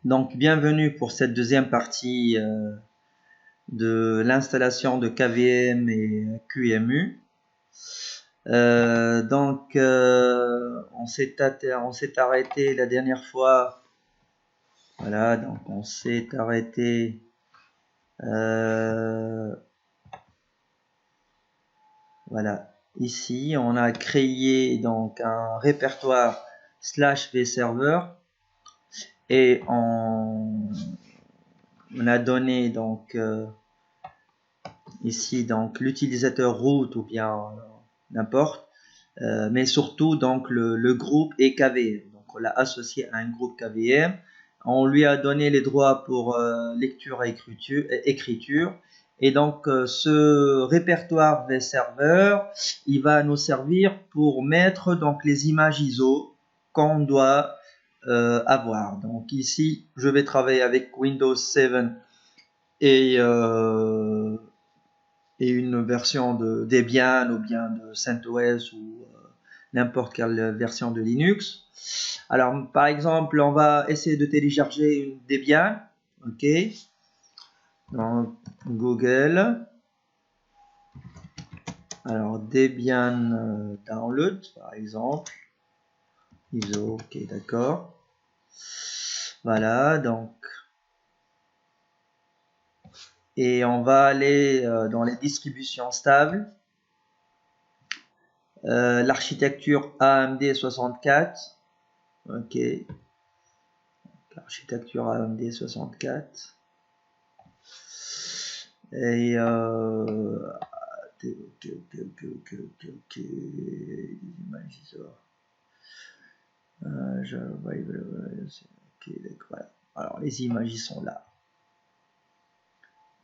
Donc, bienvenue pour cette deuxième partie de l'installation de KVM et QEMU. On s'est arrêté la dernière fois. Voilà, donc on s'est arrêté. Voilà, ici, on a créé donc un répertoire /vserver et on a donné donc ici donc l'utilisateur root ou bien n'importe, mais surtout donc le groupe est KVM. Donc on l'a associé à un groupe KVM. On lui a donné les droits pour lecture et écriture. Et donc ce répertoire vserver, il va nous servir pour mettre donc les images ISO qu'on doit avoir. Donc ici, je vais travailler avec Windows 7 et une version de Debian ou bien de CentOS ou n'importe quelle version de Linux. Alors, par exemple, on va essayer de télécharger une Debian. OK. Dans Google. Alors, Debian download, par exemple. ISO, OK, d'accord. Voilà, donc. Et on va aller dans les distributions stables. L'architecture AMD 64. OK. L'architecture AMD 64. Et OK. Images ISO. OK, d'accord. Alors les images sont là.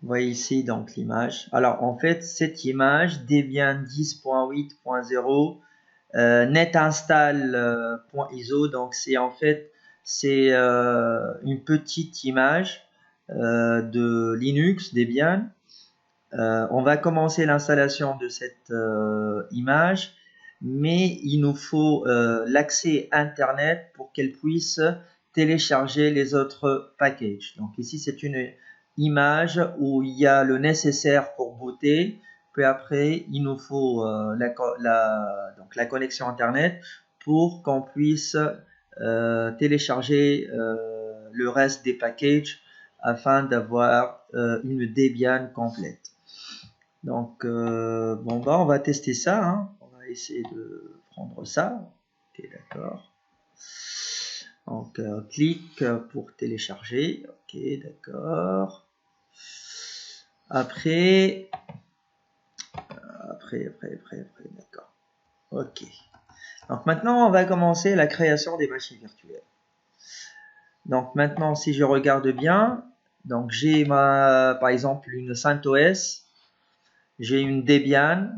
Vous voyez ici donc l'image. Alors en fait cette image Debian 10.8.0 netinstall.iso, donc c'est en fait c'est une petite image de Linux Debian. On va commencer l'installation de cette image, mais il nous faut l'accès Internet pour qu'elle puisse télécharger les autres packages. Donc ici c'est une image où il y a le nécessaire pour booter. Puis après, il nous faut donc la connexion Internet pour qu'on puisse télécharger le reste des packages afin d'avoir une Debian complète. Donc, on va tester ça. Hein. On va essayer de prendre ça. Ok, d'accord. Donc, clique pour télécharger. Ok, d'accord. Après, d'accord. Ok. Donc maintenant, on va commencer la création des machines virtuelles. Donc maintenant, si je regarde bien, donc j'ai par exemple une CentOS, j'ai une Debian,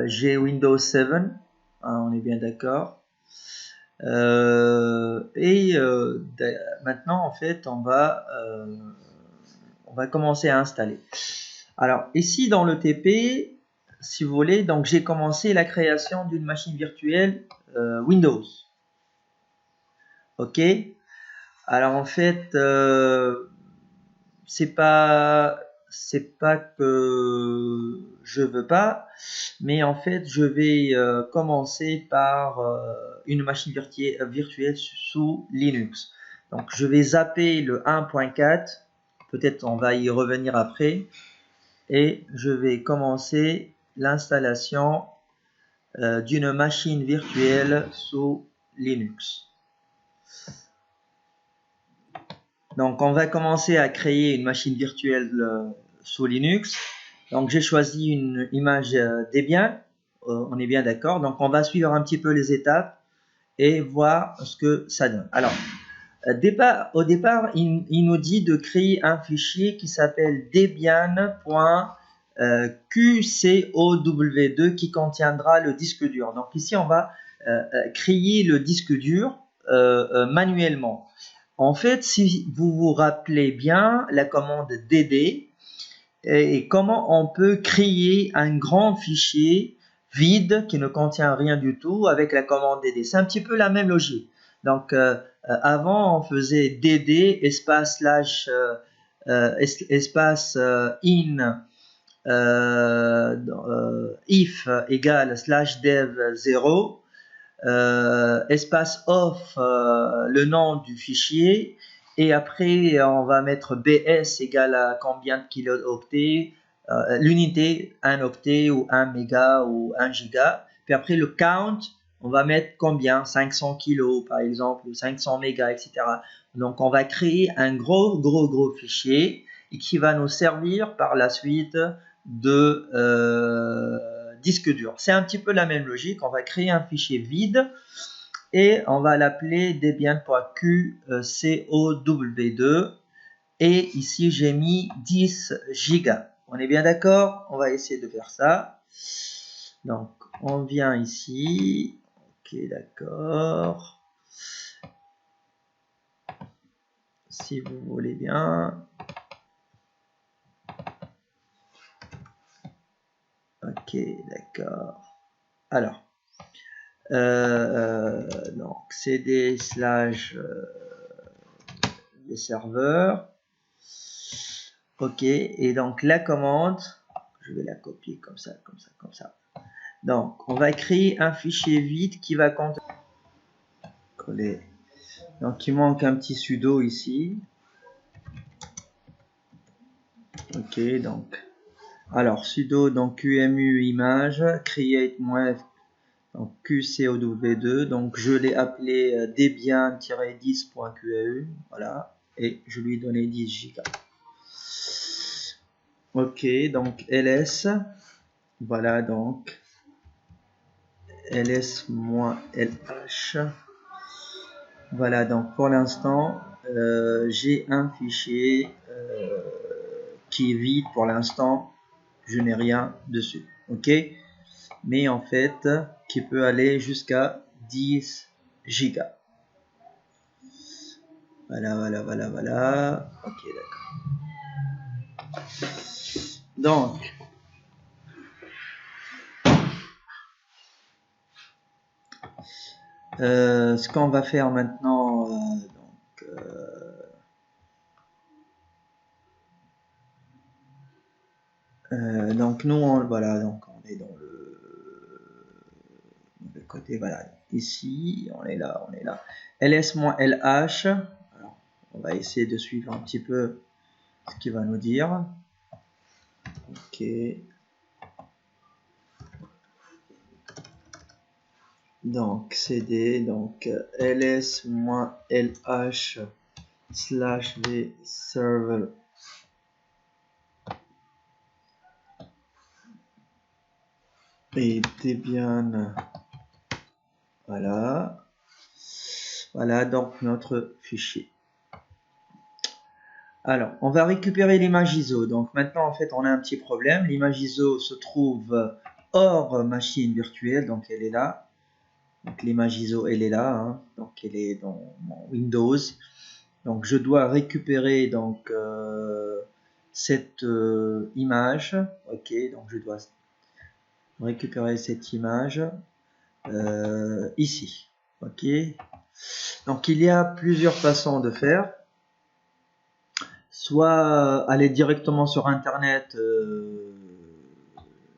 j'ai Windows 7, hein, on est bien d'accord. Maintenant, en fait, on va commencer à installer. Alors ici dans le TP, si vous voulez, donc j'ai commencé la création d'une machine virtuelle Windows. Ok. Alors en fait, c'est pas que je veux pas, mais en fait je vais commencer par une machine virtuelle sous Linux. Donc je vais zapper le 1.4, peut-être on va y revenir après, et je vais commencer l'installation d'une machine virtuelle sous Linux. Donc on va commencer à créer une machine virtuelle sous Linux. Donc j'ai choisi une image Debian, on est bien d'accord. Donc on va suivre un petit peu les étapes et voir ce que ça donne. Alors au départ il nous dit de créer un fichier qui s'appelle debian.qcow2 qui contiendra le disque dur. Donc ici on va créer le disque dur manuellement. En fait, si vous vous rappelez bien la commande dd et comment on peut créer un grand fichier vide qui ne contient rien du tout avec la commande dd. C'est un petit peu la même logique. Donc, avant, on faisait dd espace slash espace in if égale slash dev 0 espace off le nom du fichier, et après on va mettre bs égale à combien de kilo-octets, l'unité 1 octet ou 1 méga ou 1 giga, puis après le count on va mettre combien, 500 kilos par exemple, ou 500 mégas, etc. Donc on va créer un gros fichier et qui va nous servir par la suite de disque dur. C'est un petit peu la même logique. On va créer un fichier vide et on va l'appeler debian.qcow2, et ici j'ai mis 10 gigas. On est bien d'accord? On va essayer de faire ça. Donc on vient ici. Ok, d'accord. Si vous voulez bien. Ok, d'accord. Alors, donc cd slash les serveurs. Ok, et donc la commande, je vais la copier comme ça. Donc, on va créer un fichier vide qui va coller. Donc, il manque un petit sudo ici. Ok, donc, alors sudo donc qmu image create-f donc qcow2, donc je l'ai appelé debian-10.qau, voilà, et je lui ai donné 10 gigas. Ok, donc ls, voilà, donc ls-lh, voilà, donc pour l'instant j'ai un fichier qui est vide pour l'instant, je n'ai rien dessus, ok, mais en fait qui peut aller jusqu'à 10 gigas. Voilà, ok, d'accord. Donc ce qu'on va faire maintenant, donc nous voilà, donc on est dans le côté, voilà, ici on est là, ls-lh. Alors, on va essayer de suivre un petit peu ce qu'il va nous dire. Ok, donc cd donc ls-lh slash v server et debian, voilà donc notre fichier. Alors on va récupérer l'image ISO. Donc maintenant en fait on a un petit problème, l'image ISO se trouve hors machine virtuelle, donc elle est là, donc l'image ISO elle est là, hein. Donc elle est dans mon Windows, donc je dois récupérer donc cette image. Ok, donc je dois récupérer cette image ici. Ok, donc il y a plusieurs façons de faire. Soit aller directement sur internet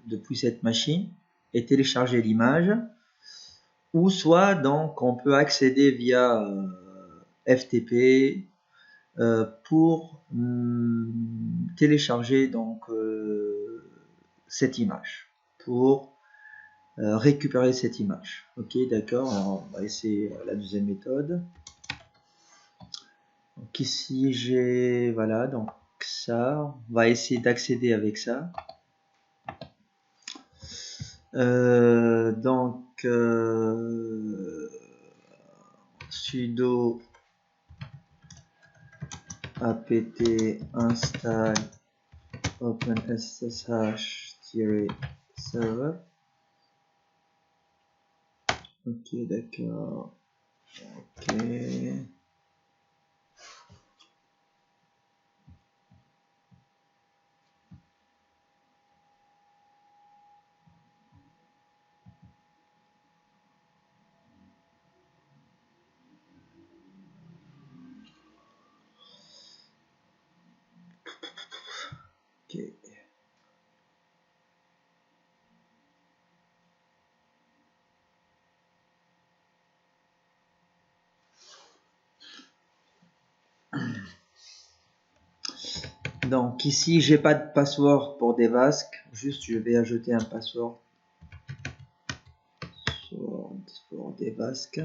depuis cette machine et télécharger l'image, ou soit donc on peut accéder via FTP pour télécharger donc cette image, pour récupérer cette image. Ok, d'accord, on va essayer la deuxième méthode. Donc ici j'ai, voilà, donc ça, on va essayer d'accéder avec ça. Donc sudo apt install OpenSSH-server. Ok, d'accord. Ok. Donc ici, j'ai pas de password pour Devask. Juste, je vais ajouter un password pour Devask.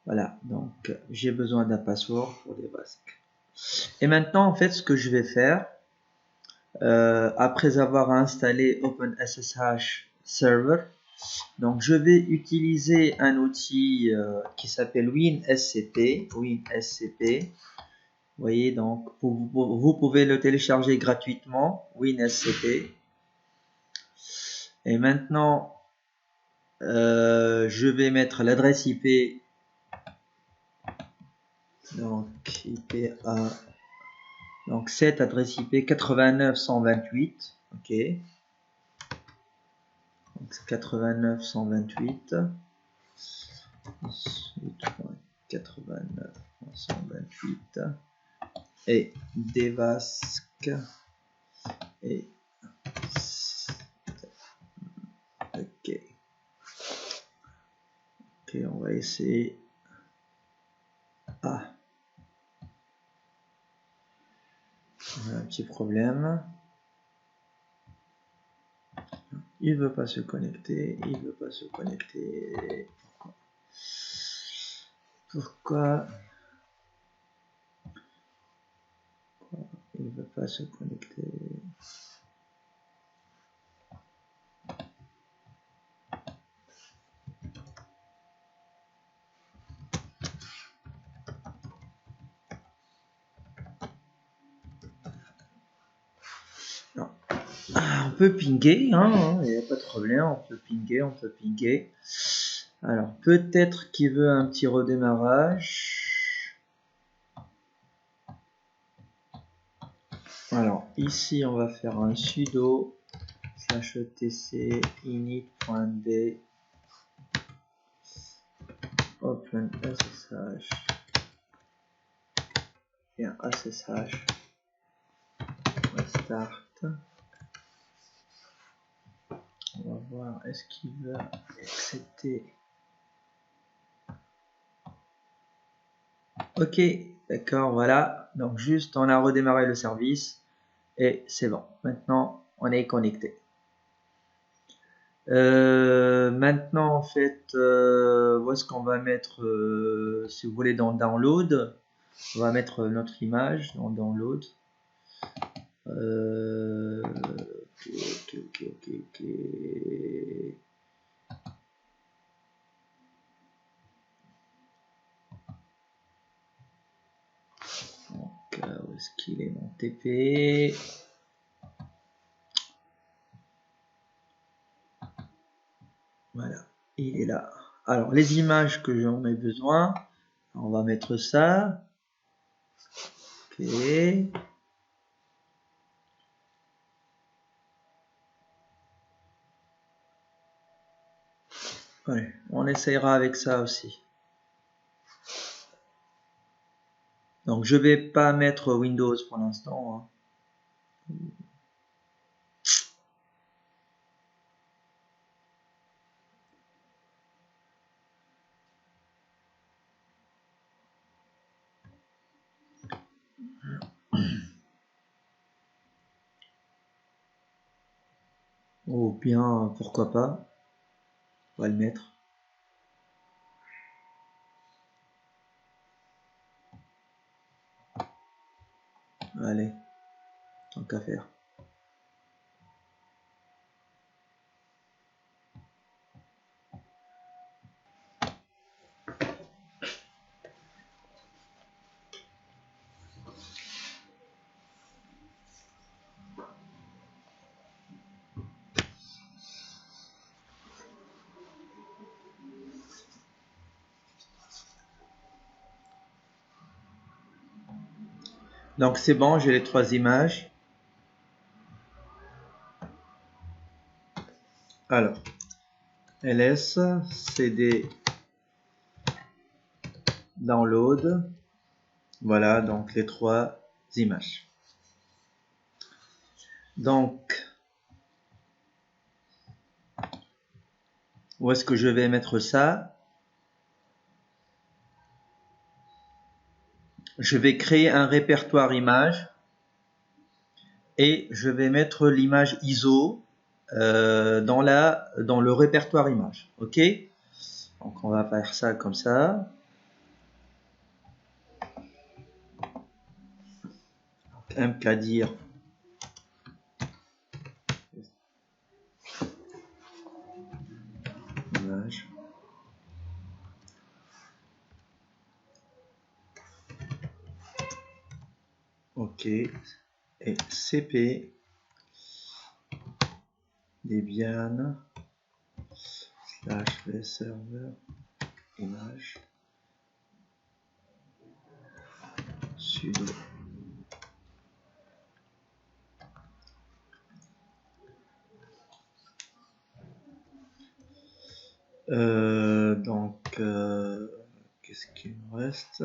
Voilà, donc j'ai besoin d'un password pour Devask. Et maintenant, en fait, ce que je vais faire, après avoir installé OpenSSH Server, donc je vais utiliser un outil qui s'appelle WinSCP. Vous voyez, donc vous pouvez le télécharger gratuitement, WinSCP. Et maintenant, je vais mettre l'adresse IP. Donc IPA. Donc cette adresse IP 89.128. Ok. Donc 89.128. Ensuite 89.128 et Devask et ok. Ok, on va essayer. Ah, on a un petit problème. Il veut pas se connecter. Il veut pas se connecter. Pourquoi il veut pas se connecter? Non. Ah, on peut pinguer, hein, il n'y a pas de problème, on peut pinguer. Alors, peut-être qu'il veut un petit redémarrage. Alors, ici, on va faire un sudo /etc init.d OpenSSH et un SSH start. On va voir, est-ce qu'il veut accepter? Ok, d'accord, voilà. Donc juste, on a redémarré le service et c'est bon. Maintenant, on est connecté. Maintenant, en fait, où est-ce qu'on va mettre, si vous voulez, dans Download, on va mettre notre image dans Download. Ok. Donc, où est-ce qu'il est mon TP? Voilà, il est là. Alors, les images que j'en ai besoin, on va mettre ça. Ok. Ouais, on essayera avec ça aussi. Donc, je vais pas mettre Windows pour l'instant. Hein. Ou bien, pourquoi pas, on va le mettre. Allez, tant qu'à faire. Donc c'est bon, j'ai les trois images. Alors, ls cd download. Voilà, donc les trois images. Donc Où est-ce que je vais mettre ça? Je vais créer un répertoire image et je vais mettre l'image ISO dans le répertoire image. Ok? Donc on va faire ça comme ça. mkdir image. Ok. Et cp debian / vserver image sudo. Qu'est-ce qu'il me reste?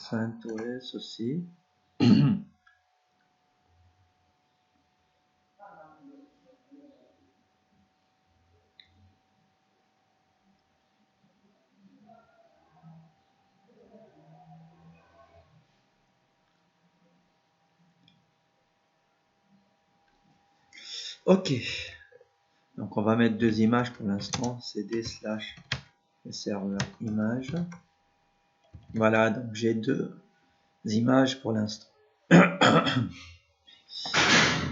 CentOS aussi. Ok. Donc on va mettre deux images pour l'instant. cd / serveur image. Voilà, donc j'ai deux images pour l'instant.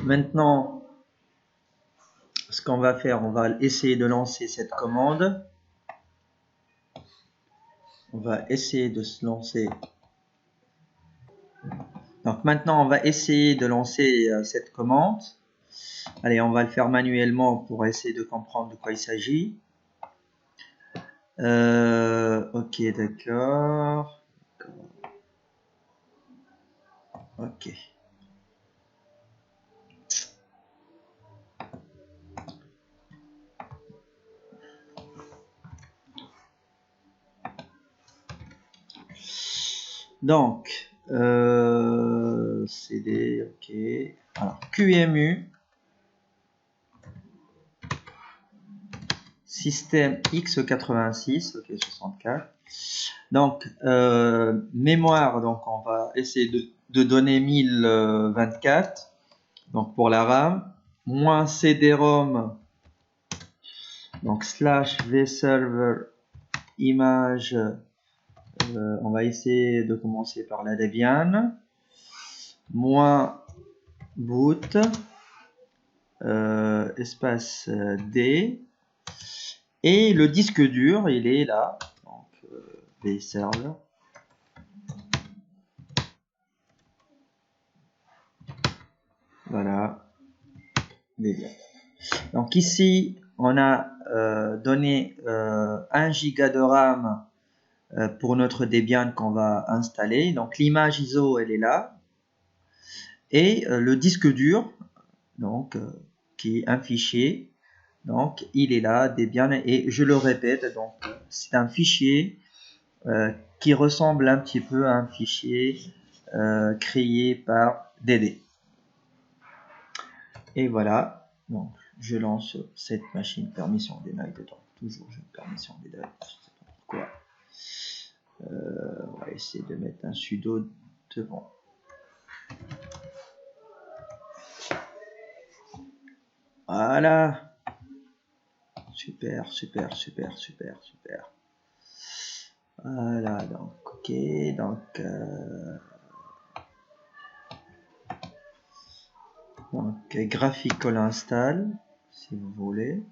Maintenant, ce qu'on va faire, on va essayer de lancer cette commande. On va essayer de se lancer. Donc maintenant, on va essayer de lancer cette commande. Allez, on va le faire manuellement pour essayer de comprendre de quoi il s'agit. Ok, d'accord. Ok. Donc, CD, ok. Alors, QEMU, système x86, ok, 64. Donc, mémoire, donc on va essayer de donner 1024. Donc, pour la RAM, moins CD-ROM, donc / vserver image. On va essayer de commencer par la Debian. Moins boot, espace D. Et le disque dur, il est là. Donc, vserver. Voilà. Debian. Donc ici, on a donné 1 giga de RAM pour notre Debian qu'on va installer. Donc l'image ISO, elle est là. Et le disque dur, donc qui est un fichier, donc il est là, Debian, et je le répète, donc c'est un fichier qui ressemble un petit peu à un fichier créé par DD. Et voilà, donc je lance cette machine, permission deny dedans, toujours j'ai une permission deny, je sais pas pourquoi. On va essayer de mettre un sudo devant. Voilà. Super, super, super, super, super. Voilà, donc, ok, donc graphical install, si vous voulez.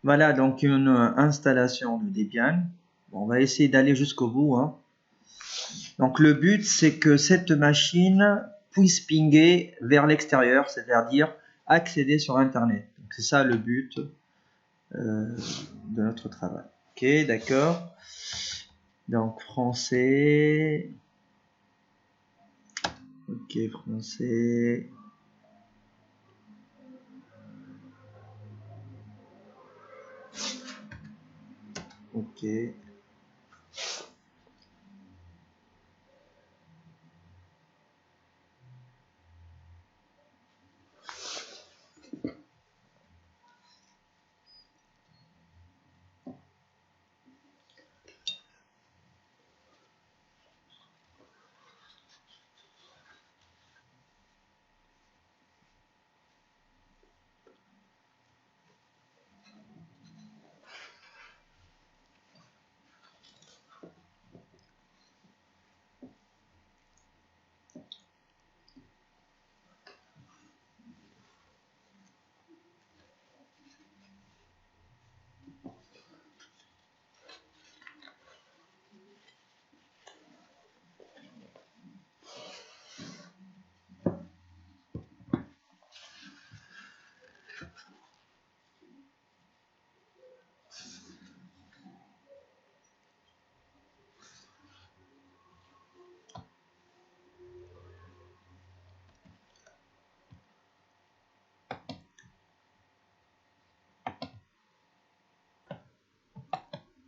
Voilà donc une installation de Debian. Bon, on va essayer d'aller jusqu'au bout, hein. Donc le but, c'est que cette machine puisse pinguer vers l'extérieur, c'est-à-dire accéder sur Internet. C'est ça le but de notre travail. Ok, d'accord. Donc français. Ok, français. Ok.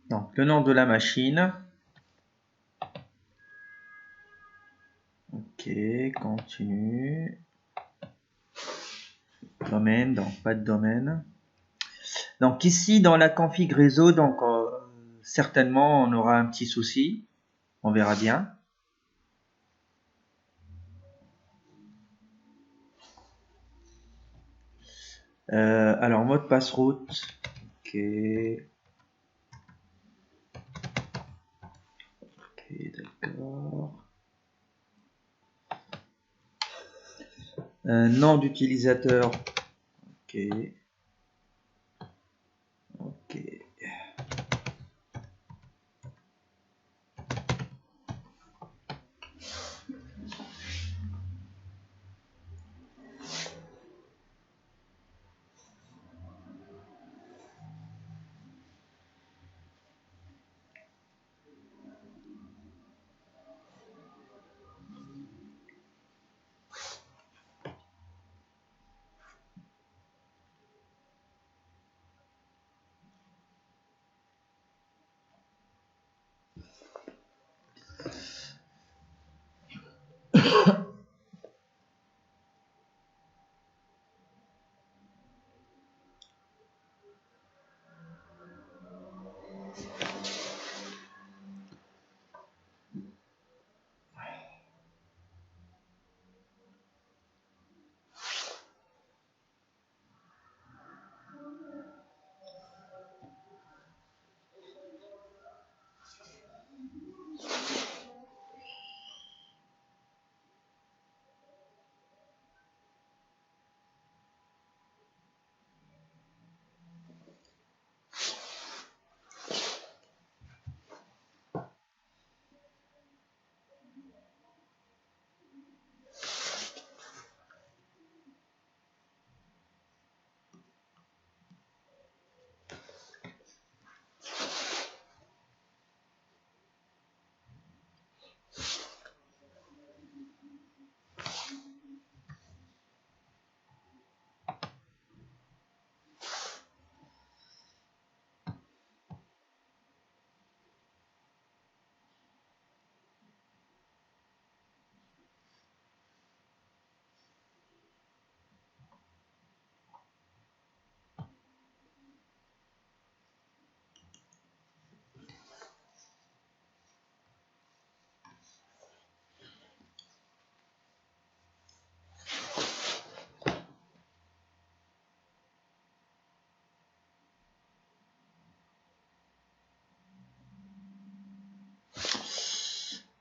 Donc le nom de la machine. Ok, continue. Domaine, donc pas de domaine. Donc ici dans la config réseau, donc certainement on aura un petit souci. On verra bien. Alors mot de passe-route. Ok. Ok, d'accord. Nom d'utilisateur. Ok. Ok.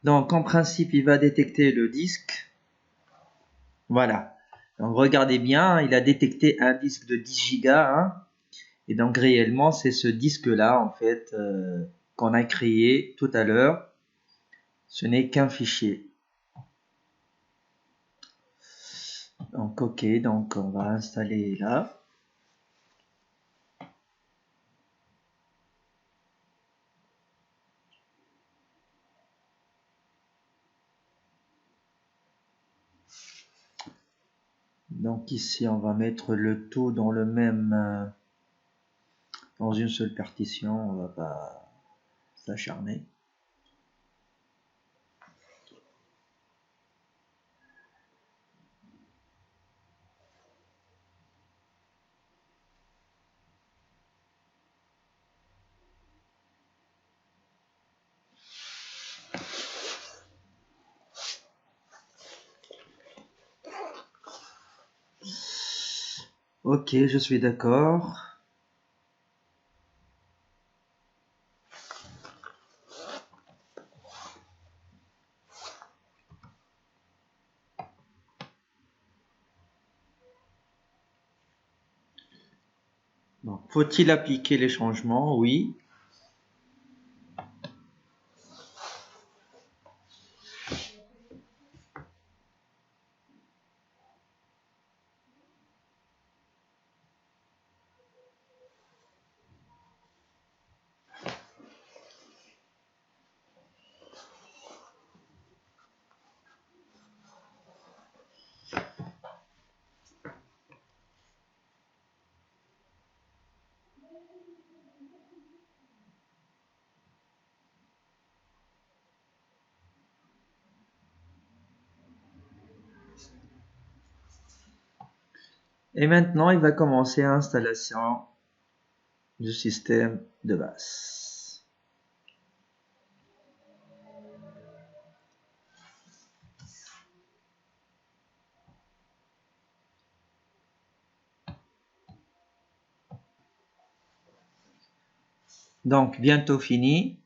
Donc en principe, il va détecter le disque. Voilà. Donc regardez bien, il a détecté un disque de 10 Go. Hein. Et donc réellement, c'est ce disque-là, en fait, qu'on a créé tout à l'heure. Ce n'est qu'un fichier. Donc ok, donc on va installer là. Donc ici, on va mettre le tout dans le même, dans une seule partition. On va pas s'acharner. Ok, je suis d'accord. Donc, faut-il appliquer les changements? Oui. Et maintenant, il va commencer l'installation du système de base. Donc, bientôt fini.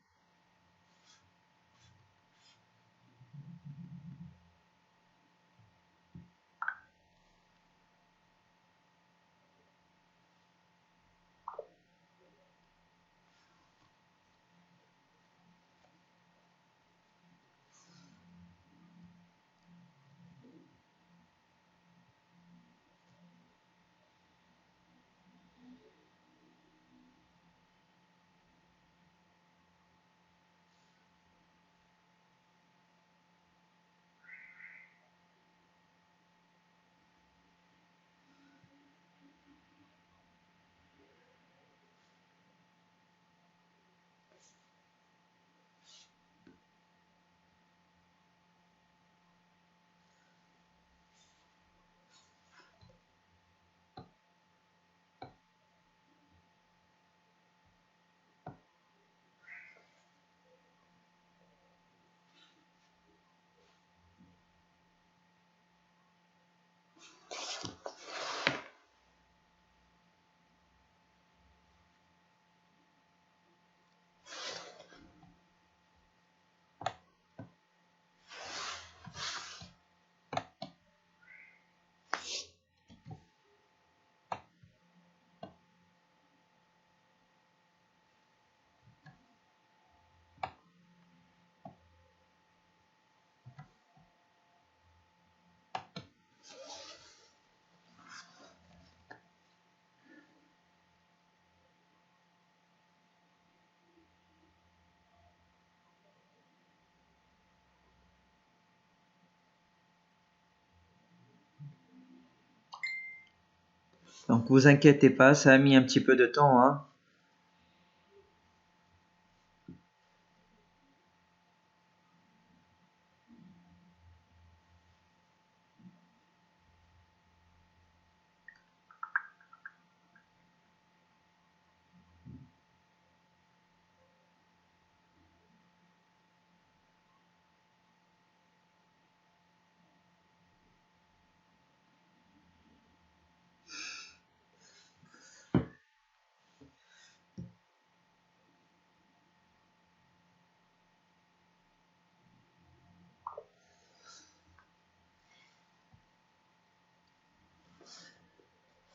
Donc, vous inquiétez pas, ça a mis un petit peu de temps, hein.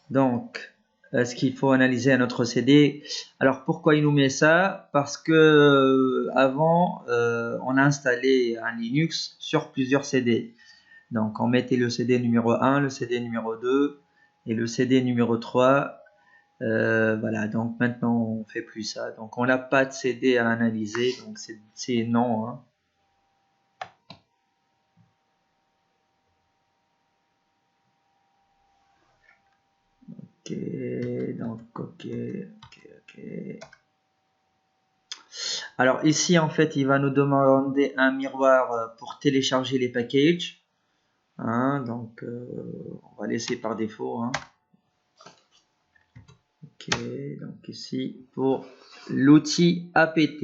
Donc, ce qu'il faut analyser à notre CD. Alors pourquoi il nous met ça? Parce que avant, on a installé un Linux sur plusieurs CD. Donc on mettait le CD numéro 1, le CD numéro 2 et le CD numéro 3. Voilà, donc maintenant on fait plus ça. Donc on n'a pas de CD à analyser, donc c'est non. Hein. Ok, donc ok. Alors ici en fait il va nous demander un miroir pour télécger les packages. Hein, donc on va laisser par défaut. Hein. Ok, donc ici pour l'outil apt.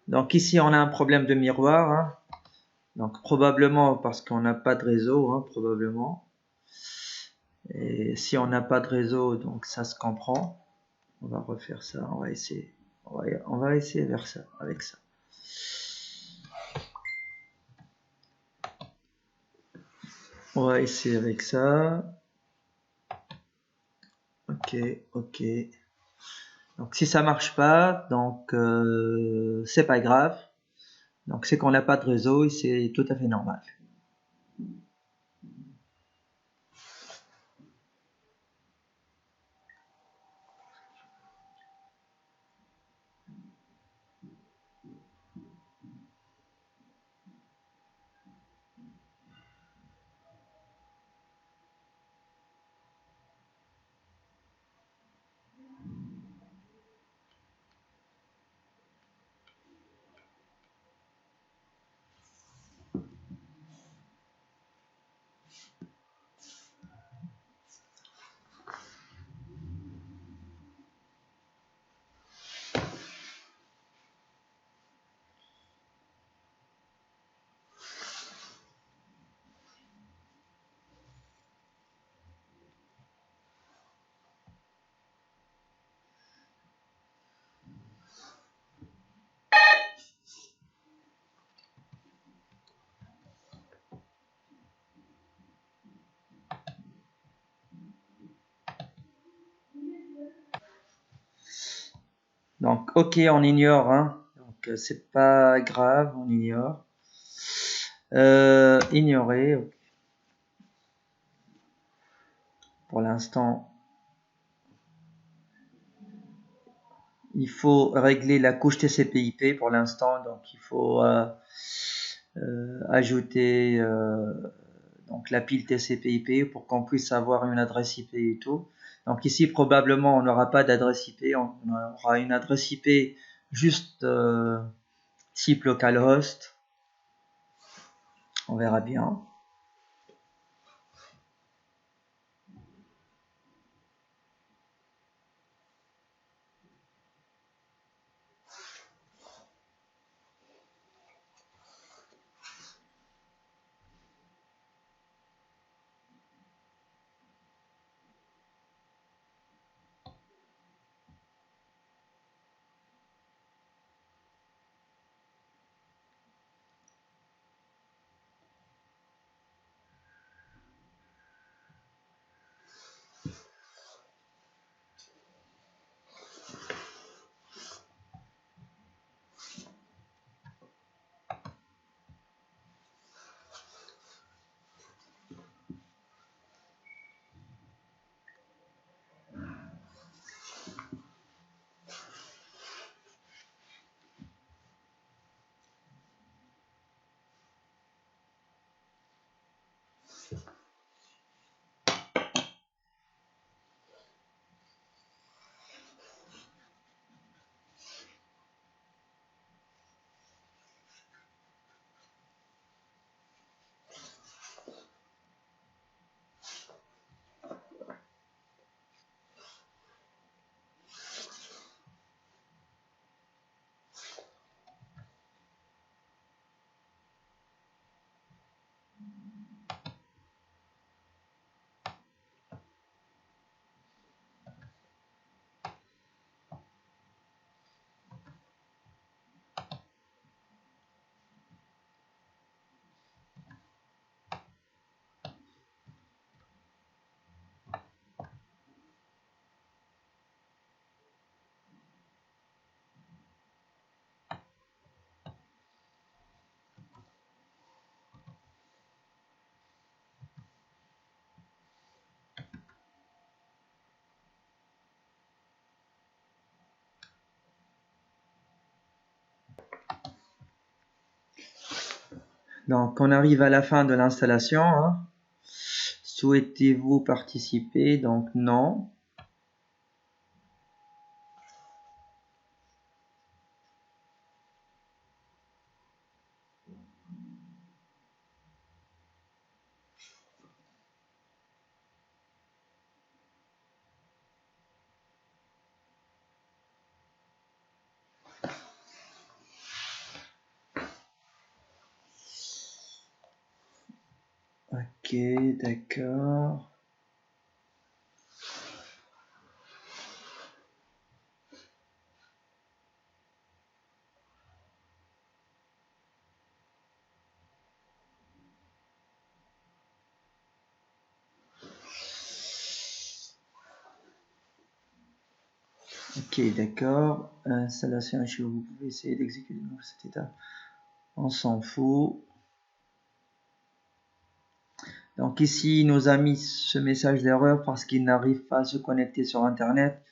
Donc ici on a un problème de miroir. Hein. Donc probablement parce qu'on n'a pas de réseau, hein, probablement. Et si on n'a pas de réseau, donc ça se comprend. On va refaire ça, on va essayer. On va essayer vers ça, avec ça. On va essayer avec ça. Ok, ok. Donc si ça marche pas, donc c'est pas grave. Donc c'est qu'on n'a pas de réseau et c'est tout à fait normal. Donc ok, on ignore, hein. Donc c'est pas grave, on ignore. Ignorer. Pour l'instant, il faut régler la couche TCP/IP pour l'instant, donc il faut ajouter donc la pile TCP/IP pour qu'on puisse avoir une adresse IP et tout. Donc ici probablement on n'aura pas d'adresse IP, on aura une adresse IP juste type localhost. On verra bien. Donc, on arrive à la fin de l'installation. Hein. Souhaitez-vous participer? Donc, non. Ok, d'accord. Ok, d'accord. Installation, vous pouvez essayer d'exécuter cette étape. On s'en fout. Donc ici, il nous a mis ce message d'erreur parce qu'il n'arrive pas à se connecter sur Internet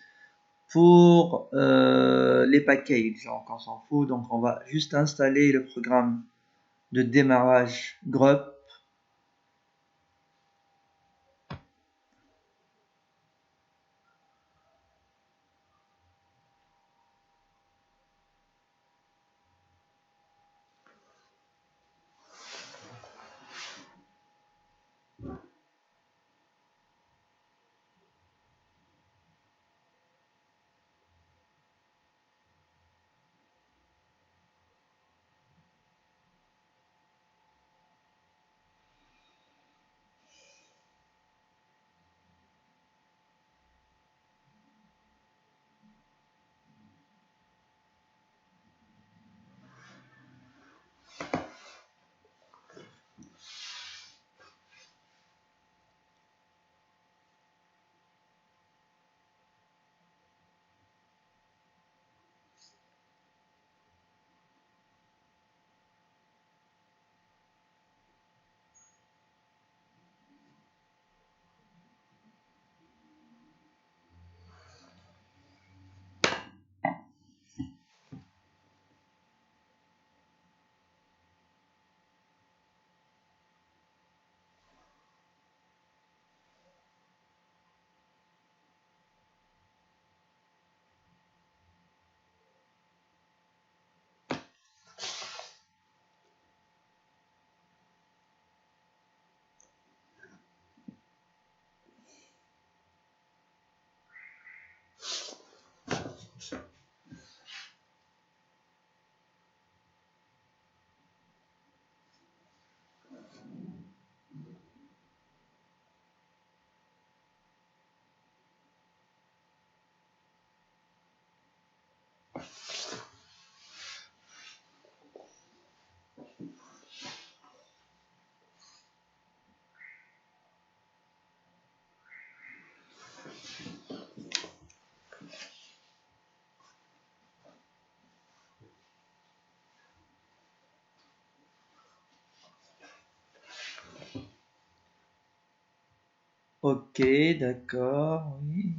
pour les packages. Donc on s'en fout. Donc on va juste installer le programme de démarrage Grub. Ok, d'accord, oui.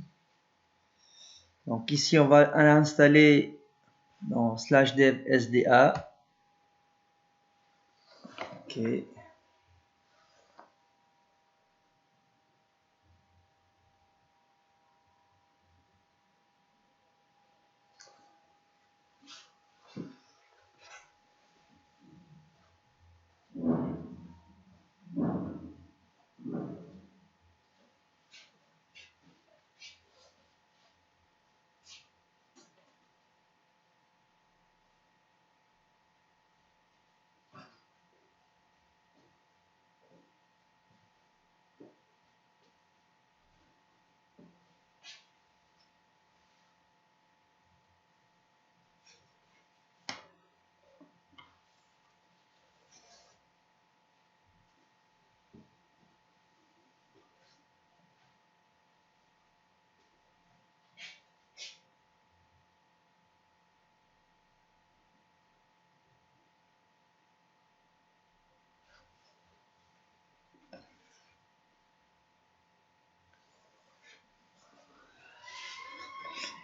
Donc ici, on va l'installer dans /dev SDA. Ok.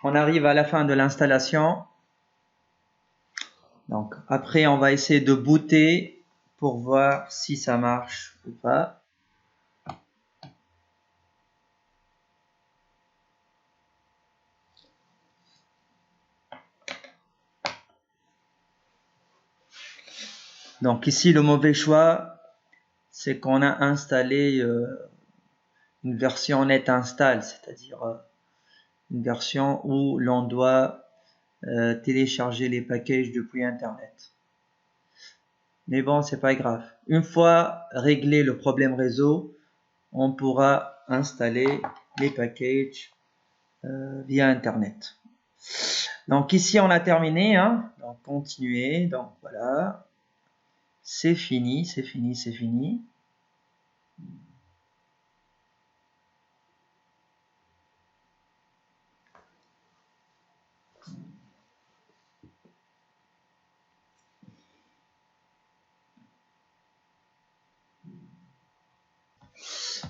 On arrive à la fin de l'installation. Donc après, on va essayer de booter pour voir si ça marche ou pas. Donc ici, le mauvais choix, c'est qu'on a installé une version net install, c'est-à-dire une version où l'on doit télécharger les packages depuis Internet. Mais bon, c'est pas grave. Une fois réglé le problème réseau, on pourra installer les packages via Internet. Donc ici, on a terminé. Hein. Donc continuer. Donc voilà. C'est fini, c'est fini, c'est fini.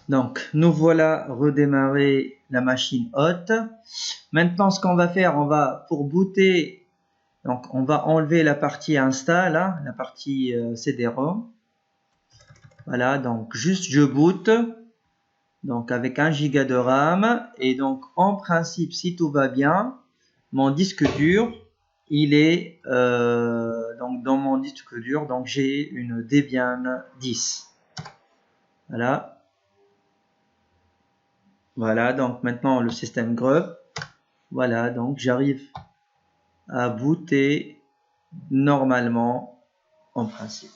Donc, nous voilà redémarrer la machine hôte. Maintenant, ce qu'on va faire, on va, pour booter, donc on va enlever la partie install, hein, la partie CD-ROM. Voilà, donc juste je boot, donc avec 1 Go de RAM. Et donc, en principe, si tout va bien, mon disque dur, il est, donc dans mon disque dur, donc j'ai une Debian 10. Voilà. Voilà, donc maintenant le système Grub. Voilà, donc j'arrive à booter normalement en principe.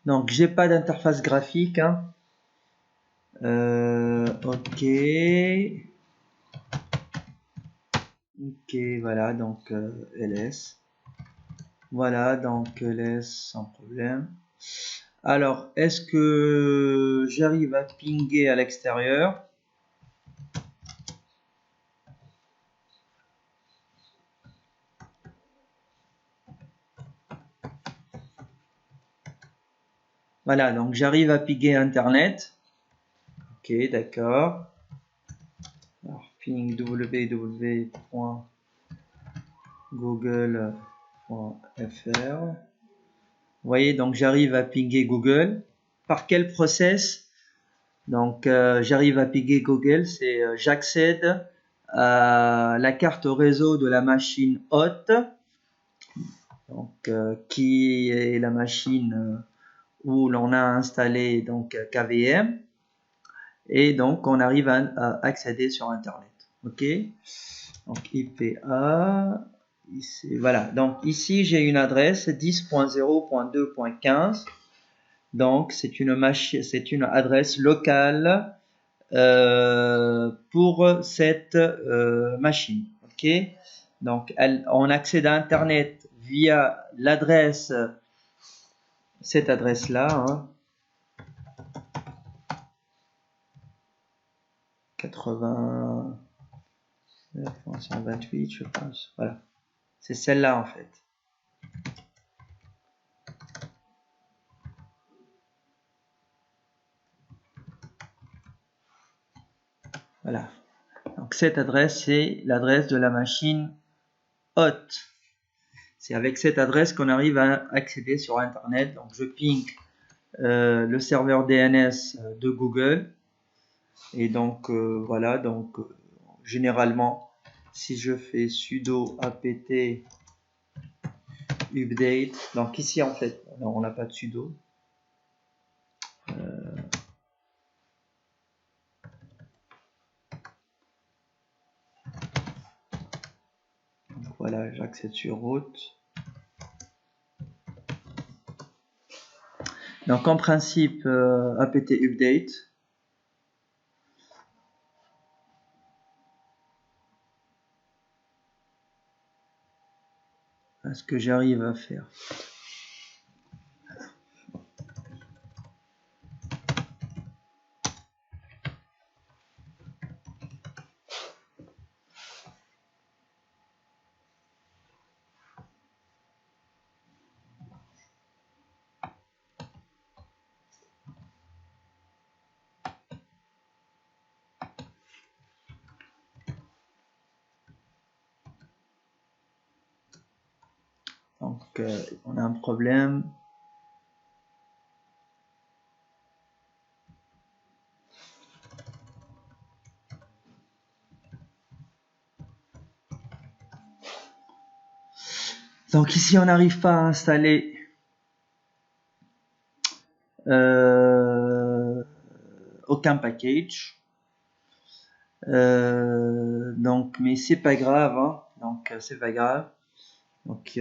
Donc j'ai pas d'interface graphique. Hein. Ok. Ok, voilà, donc ls. Voilà, donc ls sans problème. Alors, est-ce que j'arrive à pinguer à l'extérieur? Voilà, donc j'arrive à pinguer Internet. Ok, d'accord. Alors, ping www.google.fr. Vous voyez, donc j'arrive à pinguer Google. Par quel process? Donc, j'arrive à pinguer Google, c'est j'accède à la carte réseau de la machine hôte, donc qui est la machine où l'on a installé donc KVM, et donc on arrive à accéder sur Internet. Ok, donc IPA. Ici, voilà, donc ici j'ai une adresse 10.0.2.15. Donc c'est une adresse locale pour cette machine. Ok, donc on accède à Internet via l'adresse, cette adresse là, hein, 89.128 je pense. Voilà, c'est celle-là en fait. Voilà. Donc cette adresse, c'est l'adresse de la machine hôte. C'est avec cette adresse qu'on arrive à accéder sur Internet. Donc je ping le serveur DNS de Google. Et donc voilà, donc généralement si je fais sudo apt update, donc ici en fait on n'a pas de sudo, donc voilà, j'accède sur root. Donc en principe apt update, ce que j'arrive à faire. Donc on a un problème. Donc ici on n'arrive pas à installer aucun package. Donc mais c'est pas grave, hein. Donc c'est pas grave. Donc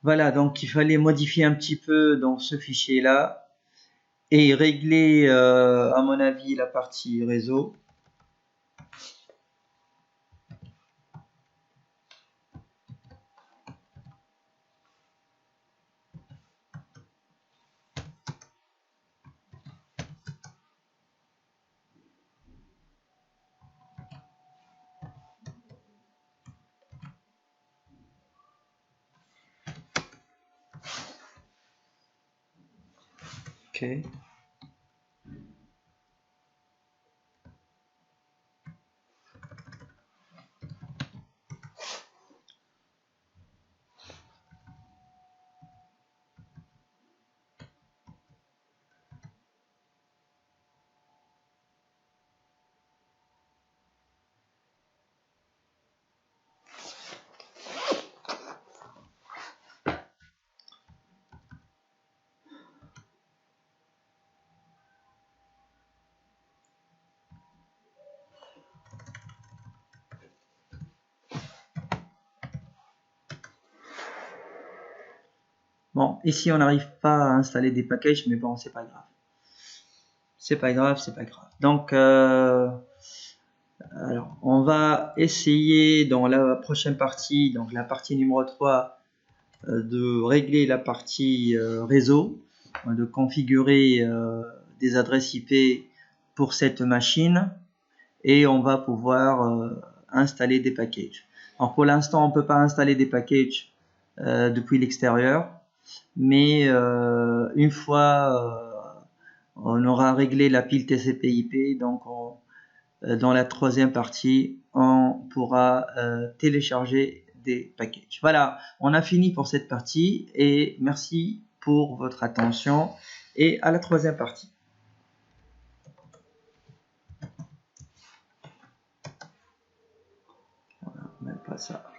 voilà, donc il fallait modifier un petit peu dans ce fichier là et régler à mon avis la partie réseau. Ok. Bon, ici on n'arrive pas à installer des packages, mais bon, c'est pas grave. C'est pas grave, c'est pas grave. Donc, alors, on va essayer dans la prochaine partie, donc la partie numéro 3, de régler la partie réseau, de configurer des adresses IP pour cette machine, et on va pouvoir installer des packages. Alors pour l'instant, on peut pas installer des packages depuis l'extérieur, mais une fois on aura réglé la pile TCP/IP, donc dans la troisième partie, on pourra télécharger des packages. Voilà, on a fini pour cette partie et merci pour votre attention et à la troisième partie. Voilà, même pas ça.